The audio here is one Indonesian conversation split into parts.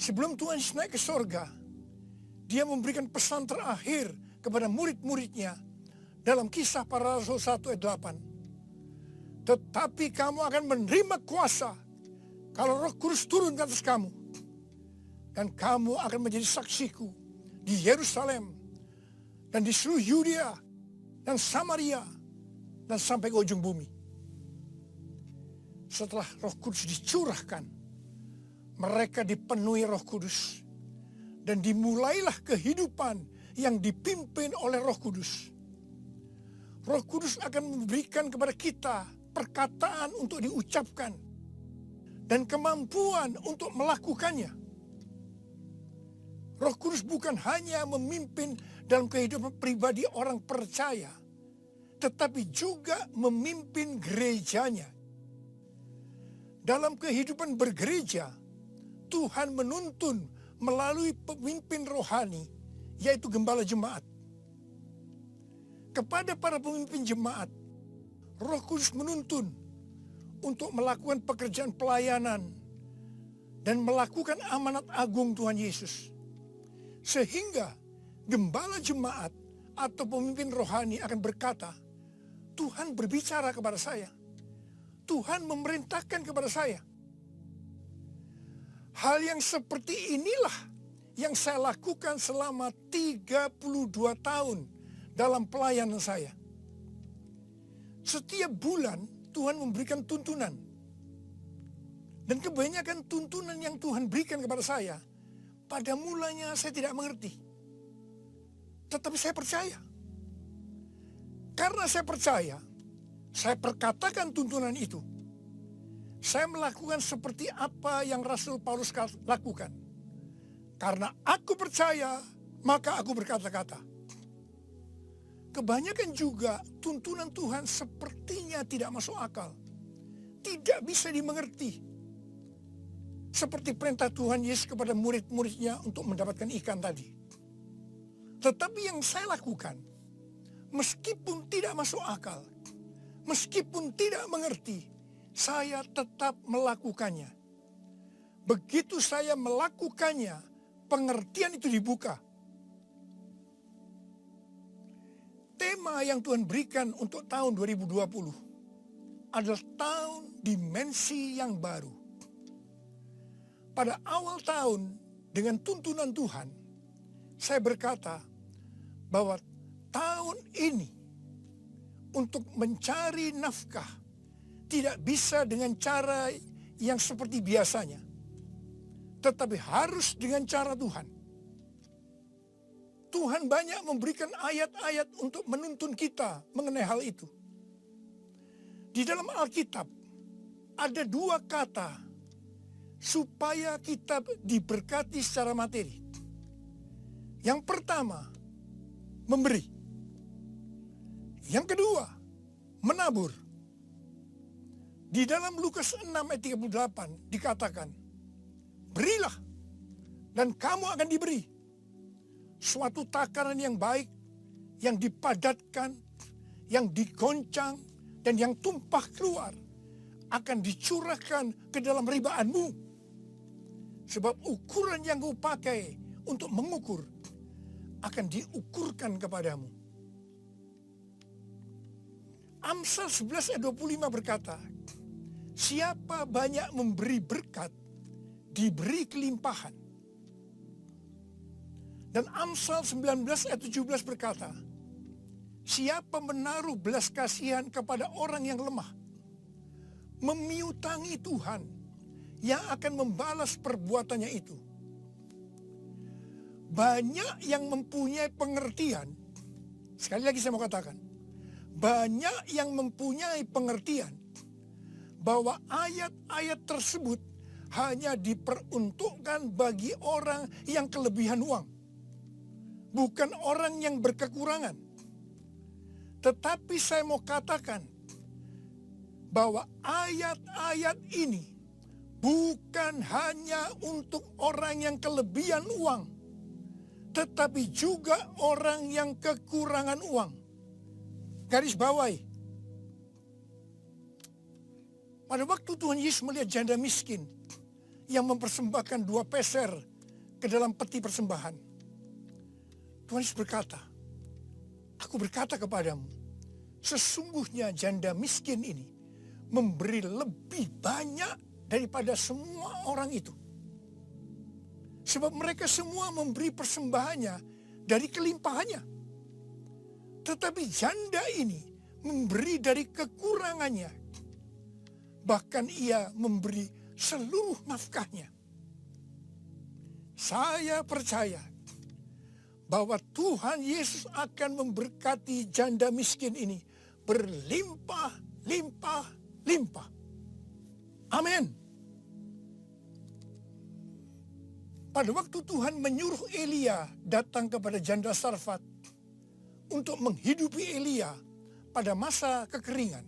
Sebelum Tuhan Yesus naik ke sorga, dia memberikan pesan terakhir kepada murid-muridnya dalam Kisah Para Rasul 1 ayat 8. Tetapi kamu akan menerima kuasa kalau Roh Kudus turun ke atas kamu. Dan kamu akan menjadi saksiku di Yerusalem dan di seluruh Yudea dan Samaria dan sampai ke ujung bumi. Setelah Roh Kudus dicurahkan, mereka dipenuhi Roh Kudus. Dan dimulailah kehidupan yang dipimpin oleh Roh Kudus. Roh Kudus akan memberikan kepada kita perkataan untuk diucapkan dan kemampuan untuk melakukannya. Roh Kudus bukan hanya memimpin dalam kehidupan pribadi orang percaya, tetapi juga memimpin gerejanya. Dalam kehidupan bergereja, Tuhan menuntun melalui pemimpin rohani, yaitu gembala jemaat. Kepada para pemimpin jemaat, Roh Kudus menuntun untuk melakukan pekerjaan pelayanan dan melakukan amanat agung Tuhan Yesus. Sehingga gembala jemaat atau pemimpin rohani akan berkata, Tuhan berbicara kepada saya. Tuhan memerintahkan kepada saya. Hal yang seperti inilah yang saya lakukan selama 32 tahun dalam pelayanan saya. Setiap bulan Tuhan memberikan tuntunan. Dan kebanyakan tuntunan yang Tuhan berikan kepada saya, pada mulanya saya tidak mengerti. Tetapi saya percaya. Karena saya percaya, saya perkatakan tuntunan itu. Saya melakukan seperti apa yang Rasul Paulus lakukan. Karena aku percaya, maka aku berkata-kata. Kebanyakan juga tuntunan Tuhan sepertinya tidak masuk akal. Tidak bisa dimengerti. Seperti perintah Tuhan Yesus kepada murid-muridnya untuk mendapatkan ikan tadi. Tetapi yang saya lakukan, meskipun tidak masuk akal, meskipun tidak mengerti, saya tetap melakukannya. Begitu saya melakukannya, pengertian itu dibuka. Tema yang Tuhan berikan untuk tahun 2020 adalah tahun dimensi yang baru. Pada awal tahun dengan tuntunan Tuhan, saya berkata bahwa tahun ini untuk mencari nafkah tidak bisa dengan cara yang seperti biasanya, tetapi harus dengan cara Tuhan. Tuhan banyak memberikan ayat-ayat untuk menuntun kita mengenai hal itu. Di dalam Alkitab ada 2 kata supaya kita diberkati secara materi. Yang pertama, memberi. Yang kedua, menabur. Di dalam Lukas 6 ayat 38 dikatakan, berilah dan kamu akan diberi. Suatu takaran yang baik, yang dipadatkan, yang digoncang, dan yang tumpah keluar akan dicurahkan ke dalam ribaanmu. Sebab ukuran yang kau pakai untuk mengukur akan diukurkan kepadamu. Amsal 11 ayat 25 berkata, siapa banyak memberi berkat, diberi kelimpahan. Dan Amsal 19 ayat 17 berkata, siapa menaruh belas kasihan kepada orang yang lemah, memiutangi Tuhan yang akan membalas perbuatannya itu. Banyak yang mempunyai pengertian, sekali lagi saya mau katakan, banyak yang mempunyai pengertian bahwa ayat-ayat tersebut hanya diperuntukkan bagi orang yang kelebihan uang. Bukan orang yang berkekurangan. Tetapi saya mau katakan bahwa ayat-ayat ini bukan hanya untuk orang yang kelebihan uang, tetapi juga orang yang kekurangan uang. Garis bawahi. Pada waktu Tuhan Yesus melihat janda miskin yang mempersembahkan 2 peser ke dalam peti persembahan. Tuhan Yesus berkata, aku berkata kepadamu, sesungguhnya janda miskin ini memberi lebih banyak daripada semua orang itu. Sebab mereka semua memberi persembahannya dari kelimpahannya. Tetapi janda ini memberi dari kekurangannya. Bahkan ia memberi seluruh nafkahnya. Saya percaya bahwa Tuhan Yesus akan memberkati janda miskin ini berlimpah, limpah, limpah. Amin. Pada waktu Tuhan menyuruh Elia datang kepada janda Sarfat untuk menghidupi Elia pada masa kekeringan.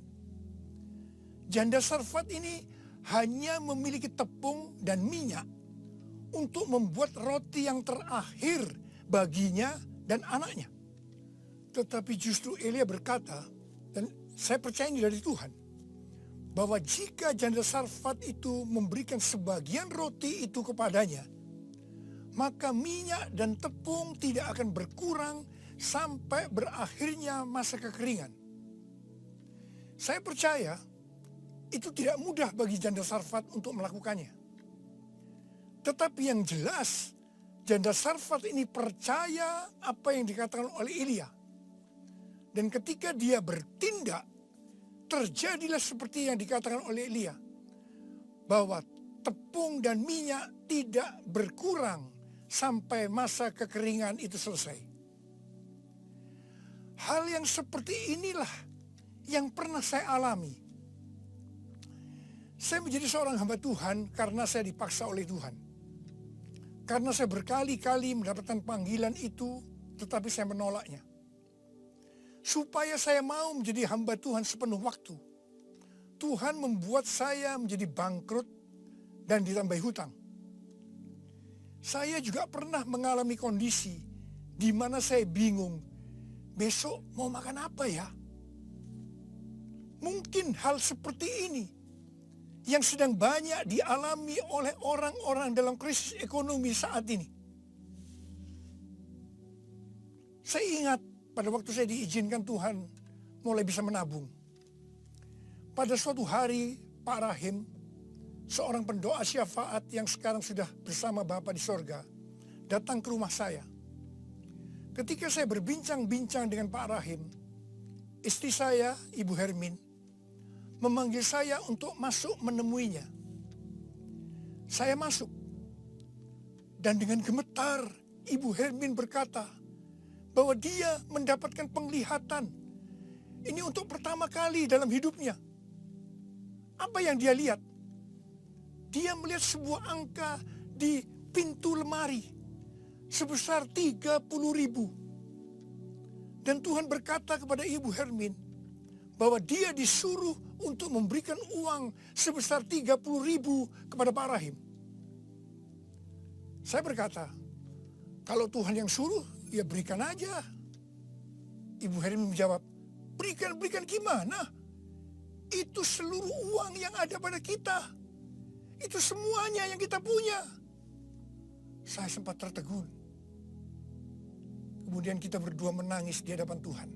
Janda Sarfat ini hanya memiliki tepung dan minyak untuk membuat roti yang terakhir baginya dan anaknya. Tetapi justru Elia berkata, dan saya percaya ini dari Tuhan, bahwa jika janda Sarfat itu memberikan sebagian roti itu kepadanya, maka minyak dan tepung tidak akan berkurang sampai berakhirnya masa kekeringan. Saya percaya itu tidak mudah bagi janda Sarfat untuk melakukannya. Tetapi yang jelas, janda Sarfat ini percaya apa yang dikatakan oleh Elia. Dan ketika dia bertindak, terjadilah seperti yang dikatakan oleh Elia, bahwa tepung dan minyak tidak berkurang sampai masa kekeringan itu selesai. Hal yang seperti inilah yang pernah saya alami. Saya menjadi seorang hamba Tuhan karena saya dipaksa oleh Tuhan. Karena saya berkali-kali mendapatkan panggilan itu, tetapi saya menolaknya. Supaya saya mau menjadi hamba Tuhan sepenuh waktu, Tuhan membuat saya menjadi bangkrut dan ditambah hutang. Saya juga pernah mengalami kondisi di mana saya bingung, besok mau makan apa ya? Mungkin hal seperti ini yang sedang banyak dialami oleh orang-orang dalam krisis ekonomi saat ini. Saya ingat pada waktu saya diizinkan Tuhan mulai bisa menabung. Pada suatu hari Pak Rahim, seorang pendoa syafaat yang sekarang sudah bersama Bapa di sorga, datang ke rumah saya. Ketika saya berbincang-bincang dengan Pak Rahim, istri saya, Ibu Hermin, memanggil saya untuk masuk menemuinya. Saya masuk. Dan dengan gemetar, Ibu Hermin berkata bahwa dia mendapatkan penglihatan. Ini untuk pertama kali dalam hidupnya. Apa yang dia lihat? Dia melihat sebuah angka di pintu lemari sebesar 30.000. Dan Tuhan berkata kepada Ibu Hermin bahwa dia disuruh untuk memberikan uang sebesar 30.000 kepada Pak Rahim. Saya berkata, kalau Tuhan yang suruh, ya berikan aja. Ibu Hermin menjawab, berikan gimana? Itu seluruh uang yang ada pada kita. Itu semuanya yang kita punya. Saya sempat tertegun. Kemudian kita berdua menangis di hadapan Tuhan.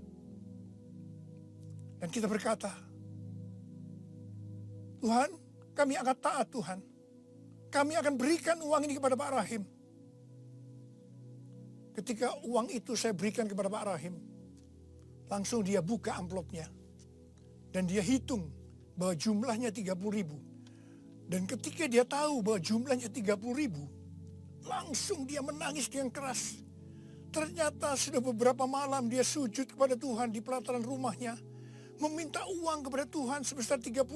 Dan kita berkata, Tuhan, kami akan taat Tuhan. Kami akan berikan uang ini kepada Pak Rahim. Ketika uang itu saya berikan kepada Pak Rahim, langsung dia buka amplopnya. Dan dia hitung bahwa jumlahnya 30.000. Dan ketika dia tahu bahwa jumlahnya 30.000, langsung dia menangis dengan keras. Ternyata sudah beberapa malam dia sujud kepada Tuhan di pelataran rumahnya, meminta uang kepada Tuhan sebesar 30.000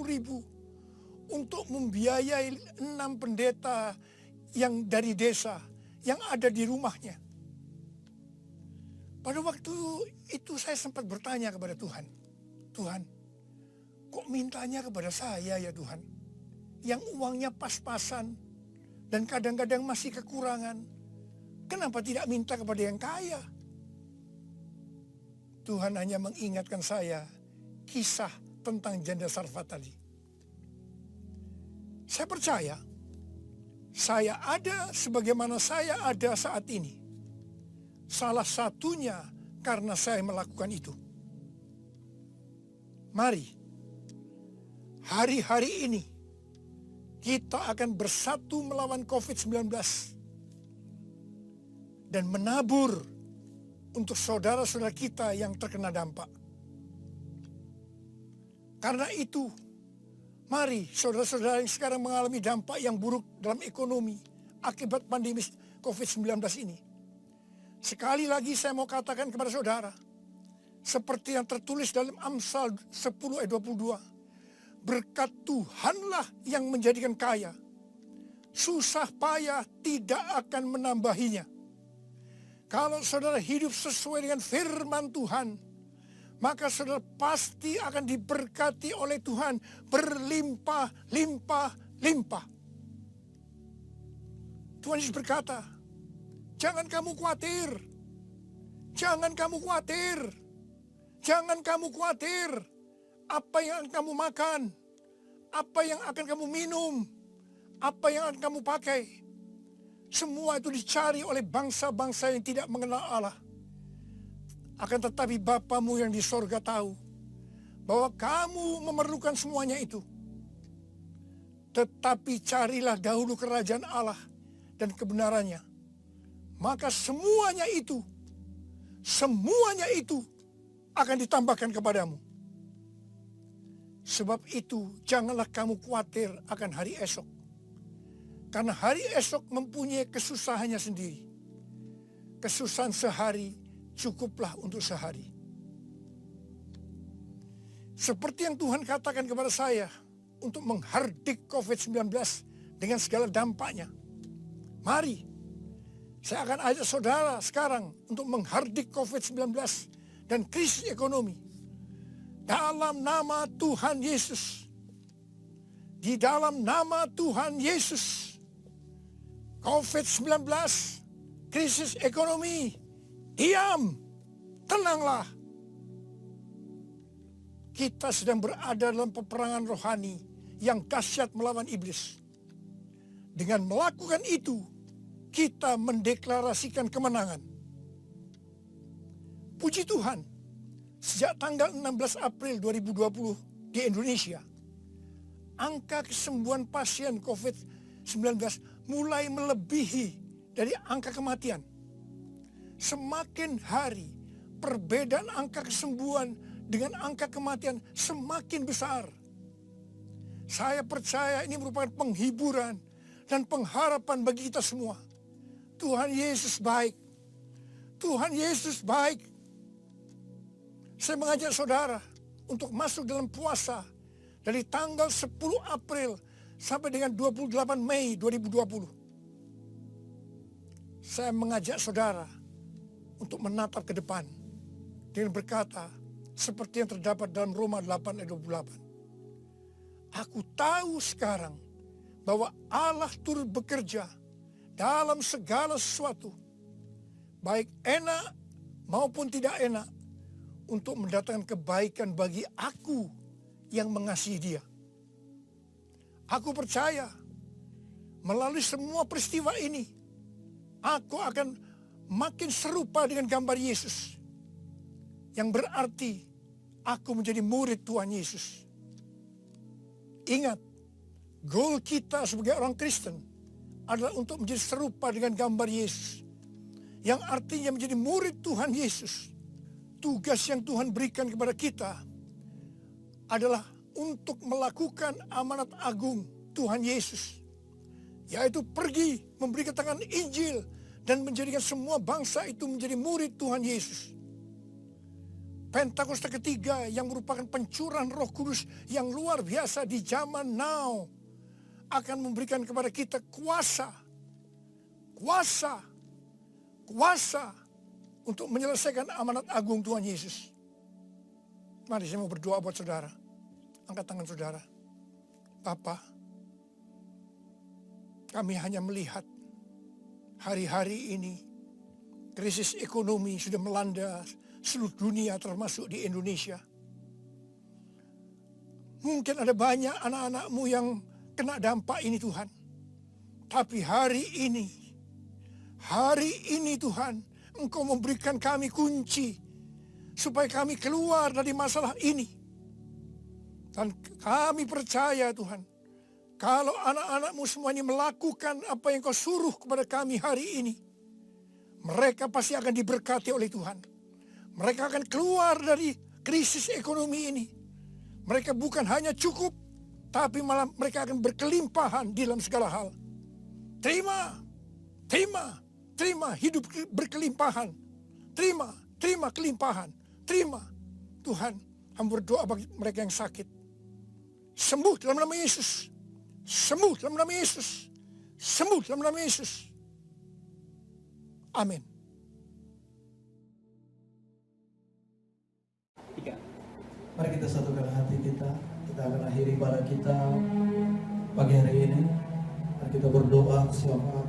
untuk membiayai 6 pendeta yang dari desa yang ada di rumahnya. Pada waktu itu saya sempat bertanya kepada Tuhan, Tuhan, kok mintanya kepada saya ya Tuhan, yang uangnya pas-pasan dan kadang-kadang masih kekurangan, kenapa tidak minta kepada yang kaya? Tuhan hanya mengingatkan saya kisah tentang janda Sarfat tadi. Saya percaya Saya ada sebagaimana saya ada saat ini. Salah satunya karena saya melakukan itu. Mari, hari-hari ini kita akan bersatu melawan COVID-19 dan menabur untuk saudara-saudara kita yang terkena dampak. Karena itu, mari saudara-saudara yang sekarang mengalami dampak yang buruk dalam ekonomi akibat pandemi COVID-19 ini. Sekali lagi saya mau katakan kepada saudara, seperti yang tertulis dalam Amsal 10 ayat 22. Berkat Tuhanlah yang menjadikan kaya. Susah payah tidak akan menambahinya. Kalau saudara hidup sesuai dengan firman Tuhan, maka saudara pasti akan diberkati oleh Tuhan berlimpah, limpah, limpah. Tuhan Yesus berkata, jangan kamu khawatir. Jangan kamu khawatir. Jangan kamu khawatir. Apa yang akan kamu makan? Apa yang akan kamu minum? Apa yang akan kamu pakai? Semua itu dicari oleh bangsa-bangsa yang tidak mengenal Allah. Akan tetapi Bapamu yang di sorga tahu bahwa kamu memerlukan semuanya itu. Tetapi carilah dahulu kerajaan Allah dan kebenarannya. Maka semuanya itu akan ditambahkan kepadamu. Sebab itu janganlah kamu khawatir akan hari esok. Karena hari esok mempunyai kesusahannya sendiri. Kesusahan sehari cukuplah untuk sehari. Seperti yang Tuhan katakan kepada saya untuk menghardik COVID-19 dengan segala dampaknya. Mari, saya akan ajak saudara sekarang untuk menghardik COVID-19 dan krisis ekonomi. Dalam nama Tuhan Yesus. Di dalam nama Tuhan Yesus. COVID-19, krisis ekonomi, diam, tenanglah. Kita sedang berada dalam peperangan rohani yang dahsyat melawan iblis. Dengan melakukan itu, kita mendeklarasikan kemenangan. Puji Tuhan, sejak tanggal 16 April 2020 di Indonesia, angka kesembuhan pasien COVID-19 mulai melebihi dari angka kematian. Semakin hari, perbedaan angka kesembuhan dengan angka kematian semakin besar. Saya percaya ini merupakan penghiburan dan pengharapan bagi kita semua. Tuhan Yesus baik. Tuhan Yesus baik. Saya mengajak saudara untuk masuk dalam puasa dari tanggal 10 April sampai dengan 28 Mei 2020. Saya mengajak saudara untuk menatap ke depan dengan berkata seperti yang terdapat dalam Roma 8 ayat 28. Aku tahu sekarang bahwa Allah turut bekerja dalam segala sesuatu, baik enak maupun tidak enak, untuk mendatangkan kebaikan bagi aku yang mengasihi Dia. Aku percaya melalui semua peristiwa ini, aku akan makin serupa dengan gambar Yesus. Yang berarti aku menjadi murid Tuhan Yesus. Ingat, goal kita sebagai orang Kristen adalah untuk menjadi serupa dengan gambar Yesus. Yang artinya menjadi murid Tuhan Yesus. Tugas yang Tuhan berikan kepada kita adalah untuk melakukan amanat agung Tuhan Yesus. Yaitu pergi memberitakan Injil dan menjadikan semua bangsa itu menjadi murid Tuhan Yesus. Pentakosta ketiga yang merupakan pencurahan Roh Kudus yang luar biasa di zaman now akan memberikan kepada kita kuasa untuk menyelesaikan amanat agung Tuhan Yesus. Mari saya mau berdoa buat saudara. Angkat tangan saudara. Bapa, kami hanya melihat hari-hari ini krisis ekonomi sudah melanda seluruh dunia termasuk di Indonesia. Mungkin ada banyak anak-anak-Mu yang kena dampak ini Tuhan. Tapi hari ini Tuhan, Engkau memberikan kami kunci supaya kami keluar dari masalah ini. Dan kami percaya Tuhan, kalau anak-anak-Mu semua ini melakukan apa yang Kau suruh kepada kami hari ini, mereka pasti akan diberkati oleh Tuhan. Mereka akan keluar dari krisis ekonomi ini. Mereka bukan hanya cukup, tapi malah mereka akan berkelimpahan di dalam segala hal. Terima hidup berkelimpahan. Terima kelimpahan. Terima. Tuhan, hamba berdoa bagi mereka yang sakit. Sembuh dalam nama Yesus. Sembuh dalam nama Yesus. Sembuh dalam nama Yesus. Amin. Mari kita satukan hati kita. Kita akan akhiri ibadah kita pagi hari ini. Mari kita berdoa bersama.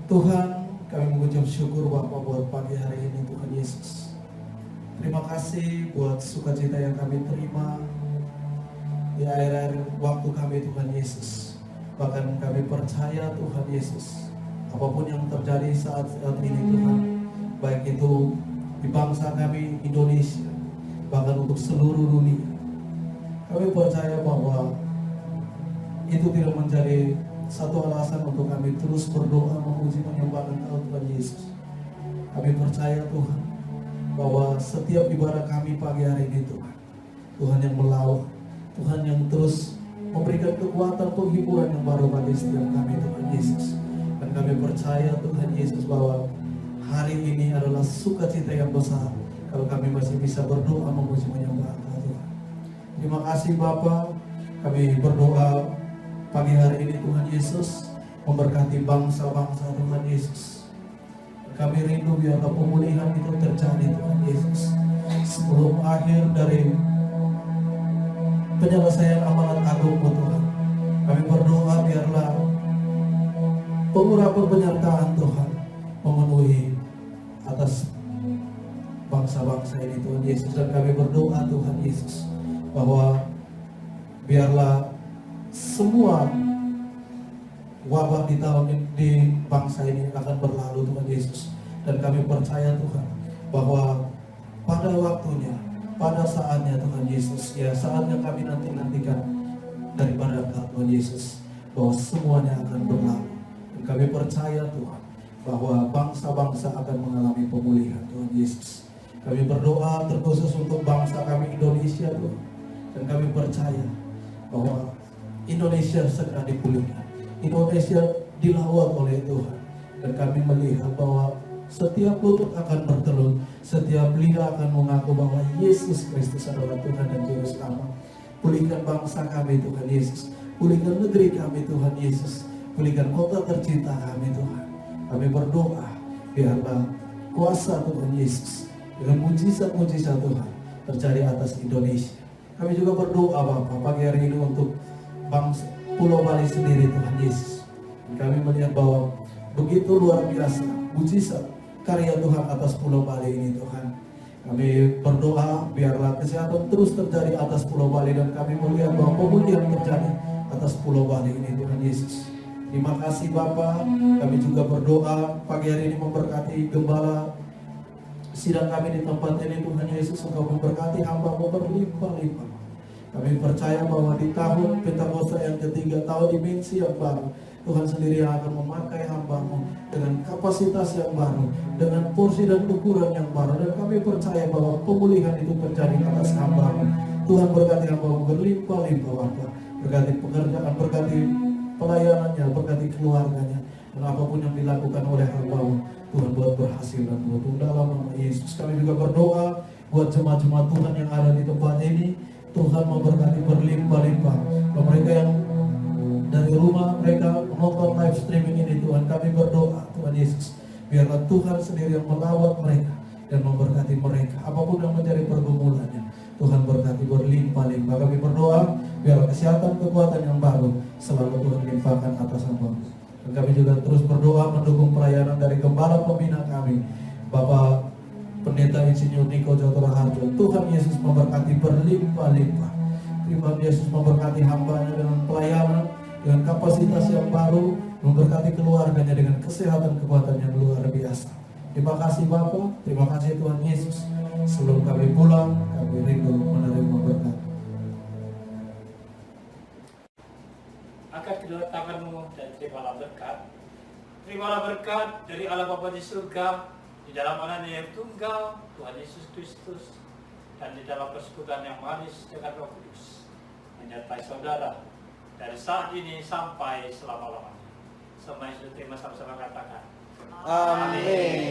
Tuhan, kami mengucap syukur Bapa buat pagi hari ini Tuhan Yesus. Terima kasih buat sukacita yang kami terima di akhir-akhir waktu kami Tuhan Yesus. Bahkan kami percaya Tuhan Yesus, apapun yang terjadi saat ini Tuhan, baik itu di bangsa kami Indonesia, bahkan untuk seluruh dunia, kami percaya bahwa itu tidak menjadi satu alasan untuk kami terus berdoa, memuji, menyembah Tuhan Yesus. Kami percaya Tuhan bahwa setiap ibadah kami pagi hari ini Tuhan, Tuhan yang melawat, Tuhan yang terus memberikan kekuatan penghiburan yang baru bagi setiap kami Tuhan Yesus. Dan kami percaya Tuhan Yesus bahwa hari ini adalah sukacita yang besar kalau kami masih bisa berdoa, memuji, menyembah Tuhan. Terima kasih Bapa. Kami berdoa pagi hari ini Tuhan Yesus memberkati bangsa-bangsa Tuhan Yesus. Kami rindu biarlah pemulihan itu terjadi Tuhan Yesus sebelum akhir dari penyelesaian amanat agung Tuhan. Kami berdoa biarlah pengurapan penyertaan Tuhan memenuhi atas bangsa-bangsa ini Tuhan Yesus. Dan kami berdoa Tuhan Yesus bahwa biarlah semua wabah di bangsa ini akan berlalu Tuhan Yesus. Dan kami percaya Tuhan bahwa pada waktunya, pada saatnya Tuhan Yesus, ya saatnya kami nantikan daripada Tuhan Yesus, bahwa semuanya akan berlalu. Dan kami percaya Tuhan bahwa bangsa-bangsa akan mengalami pemulihan Tuhan Yesus. Kami berdoa terkhusus untuk bangsa kami Indonesia Tuhan. Dan kami percaya bahwa Indonesia segera dipulihkan, Indonesia dilawat oleh Tuhan. Dan kami melihat bahwa setiap lutut akan bertelur, setiap lidah akan mengaku bahwa Yesus Kristus adalah Tuhan dan Juru Selamat. Pulihkan bangsa kami Tuhan Yesus, pulihkan negeri kami Tuhan Yesus, pulihkan kota tercinta kami Tuhan. Kami berdoa biarlah kuasa Tuhan Yesus dengan mujizat-mujizat Tuhan terjadi atas Indonesia. Kami juga berdoa Bapak pagi hari ini untuk bangsa Pulau Bali sendiri Tuhan Yesus. Dan kami melihat bahwa begitu luar biasa mujizat karya Tuhan atas Pulau Bali ini Tuhan. Kami berdoa biarlah kesehatan terus terjadi atas Pulau Bali. Dan kami melihat bahwa pemulihan terjadi atas Pulau Bali ini Tuhan Yesus. Terima kasih Bapa. Kami juga berdoa pagi hari ini memberkati gembala sidang kami di tempat ini Tuhan Yesus. Engkau memberkati hamba-Mu berlimpah-limpah. Kami percaya bahwa di tahun Pentakosta yang ketiga, tahun dimensi yang baru, Tuhan sendiri yang akan memakai hamba-Mu dengan kapasitas yang baru, dengan porsi dan ukuran yang baru. Dan kami percaya bahwa pemulihan itu terjadi atas hamba-Mu. Tuhan berkati hamba-Mu berlimpah-limpah Bapa. Berkati pekerjaan, berkati pelayanannya, berkati keluarganya. Dan apapun yang dilakukan oleh hamba-Mu, Tuhan buat berhasil dan buat dalam nama Yesus. Kami juga berdoa buat jemaat-jemaat Tuhan yang ada di tempat ini. Tuhan memberkati berlimpah-limpah. Kalau mereka yang dari rumah mereka menonton live streaming ini Tuhan, kami berdoa Tuhan Yesus, biarlah Tuhan sendiri yang melawat mereka dan memberkati mereka. Apapun yang menjadi pergumulannya, Tuhan berkati berlimpah-limpah. Kami berdoa biarlah kesehatan, kekuatan yang baru selalu Tuhan limpahkan atas hamba. Dan kami juga terus berdoa mendukung pelayanan dari gembala pembina kami, Bapak Pendeta Insinyur Niko Jotora Harjo. Tuhan Yesus memberkati berlimpah-limpah. Tuhan Yesus memberkati hambanya dengan pelayanan, dengan kapasitas yang baru, memberkati keluarganya dengan kesehatan kekuatan yang luar biasa. Terima kasih Bapak, terima kasih Tuhan Yesus. Sebelum kami pulang, kami rindu menerima berkat. Angkat kedua tanganmu dan terimalah berkat. Terimalah berkat dari Allah Bapa di surga, di dalam anaknya yang tunggal, Tuhan Yesus Kristus, dan di dalam persekutuan yang manis dengan Roh Kudus, menyertai saudara dari saat ini sampai selama-lamanya. Semua yang sudah terima sama-sama katakan. Amin.